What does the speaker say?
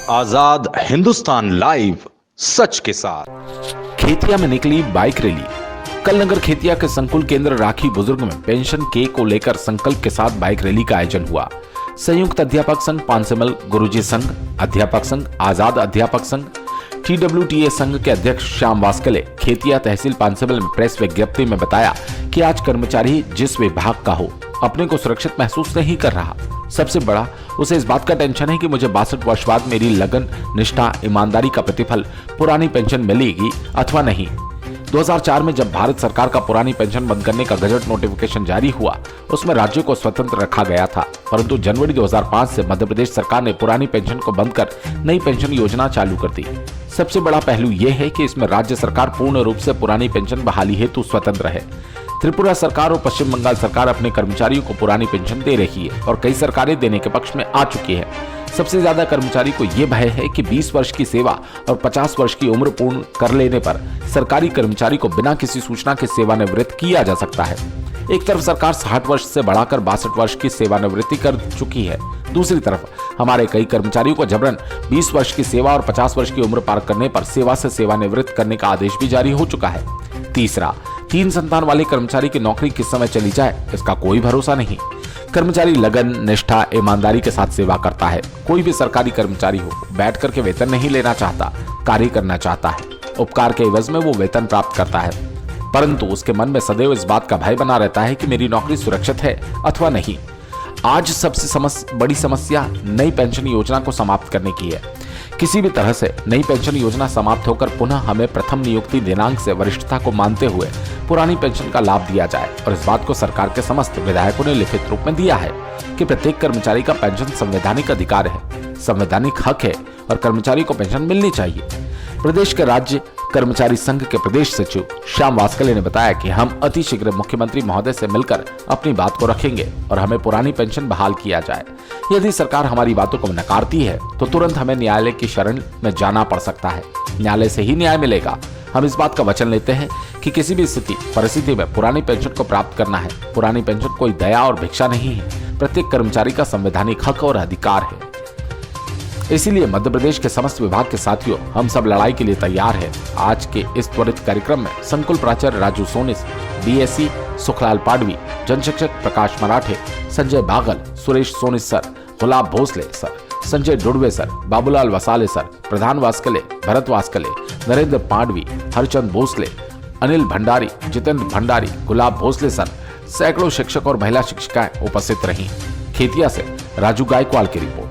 आजाद Hindustan live, सच के साथ। खेतिया में निकली बाइक रैली। कल नगर खेतिया के संकुल केंद्र राखी बुजुर्ग में पेंशन के को लेकर संकल्प के साथ बाइक रैली का आयोजन हुआ। संयुक्त अध्यापक संघ पांसेमल गुरुजी संघ, अध्यापक संघ, आजाद अध्यापक संघ, TWTA संघ के अध्यक्ष श्याम वास्कले खेतिया तहसील पांसेमल में प्रेस विज्ञप्ति में बताया कि आज कर्मचारी जिस विभाग का हो अपने को सुरक्षित महसूस नहीं कर रहा। सबसे बड़ा उसे इस बात का टेंशन है कि मुझे 62 वर्ष बाद मेरी लगन, निष्ठा, ईमानदारी का प्रतिफल पुरानी पेंशन मिलेगी अथवा नहीं। 2004 में जब भारत सरकार का पुरानी पेंशन बंद करने का गजट नोटिफिकेशन जारी हुआ, उसमें राज्यों को स्वतंत्र रखा गया था, परंतु जनवरी 2005 से मध्य प्रदेश सरकार ने पुरानी पेंशन को बंद कर नई पेंशन योजना चालू कर दी। सबसे बड़ा पहलू यह है कि इसमें राज्य सरकार पूर्ण रूप से पुरानी पेंशन बहाली हेतु स्वतंत्र है। त्रिपुरा सरकार और पश्चिम बंगाल सरकार अपने कर्मचारियों को पुरानी पेंशन दे रही है और कई सरकारें देने के पक्ष में आ चुकी है। सबसे ज्यादा कर्मचारी को यह भय है कि 20 वर्ष की सेवा और 50 वर्ष की उम्र पूर्ण कर लेने पर सरकारी कर्मचारी को बिना किसी सूचना के सेवानिवृत्त किया जा सकता है। एक तरफ सरकार 60 वर्ष से बढ़ाकर 62 वर्ष की सेवानिवृत्ति कर चुकी है, दूसरी तरफ हमारे कई कर्मचारियों को जबरन 20 वर्ष की सेवा और 50 वर्ष की उम्र पार करने पर सेवा से सेवानिवृत्त करने का आदेश भी जारी हो चुका है। तीसरा, 3 संतान वाले कर्मचारी की नौकरी किस समय चली जाए इसका कोई भरोसा नहीं। कर्मचारी लगन, निष्ठा, ईमानदारी के साथ सेवा करता है। कोई भी सरकारी कर्मचारी हो बैठ करके वेतन नहीं लेना चाहता, कार्य करना चाहता है। उपकार के एवज में वो वेतन प्राप्त करता है, परंतु उसके मन में सदैव इस बात का भय बना रहता है कि मेरी नौकरी सुरक्षित है अथवा नहीं। आज सबसे बड़ी समस्या नई पेंशन योजना को समाप्त करने की है। किसी भी तरह से नई पेंशन योजना समाप्त होकर पुनः हमें प्रथम नियुक्ति दिनांक से वरिष्ठता को मानते हुए पुरानी पेंशन का लाभ दिया जाए। और इस बात को सरकार के समस्त विधायकों ने लिखित रूप में दिया है कि प्रत्येक कर्मचारी का पेंशन संवैधानिक अधिकार है, संवैधानिक हक है और कर्मचारी को पेंशन मिलनी चाहिए। प्रदेश के राज्य कर्मचारी संघ के प्रदेश सचिव श्याम वास्कले ने बताया कि हम अति शीघ्र मुख्यमंत्री महोदय से मिलकर अपनी बात को रखेंगे और हमें पुरानी पेंशन बहाल किया जाए। यदि सरकार हमारी बातों को नकारती है तो तुरंत हमें न्यायालय की शरण में जाना पड़ सकता है। न्यायालय से ही न्याय मिलेगा। हम इस बात का वचन लेते हैं कि किसी भी परिस्थिति में पुरानी पेंशन को प्राप्त करना है। पुरानी पेंशन कोई दया और भिक्षा नहीं है, प्रत्येक कर्मचारी का संवैधानिक हक और अधिकार है। इसीलिए मध्य प्रदेश के समस्त विभाग के साथियों, हम सब लड़ाई के लिए तैयार हैं। आज के इस त्वरित कार्यक्रम में संकुल प्राचार्य राजू सोनिस, BSc सुखलाल पाडवी, जन शिक्षक प्रकाश Marathe, Sanjay Bagal, Suresh Sonis sir, Gulab Bhosale sir, Sanjay Dudwe sir, Babulal Wasale sir, Pradhan Waskale, Bharat Waskale, Narendra Padvi, Harchand Bhosale, Anil Bhandari, Jitendra Bhandari, Gulab Bhosale sir, सैकड़ों शिक्षक और महिला शिक्षिकाएं उपस्थित रहीं। खेतिया से राजू गायकवाड़ की रिपोर्ट।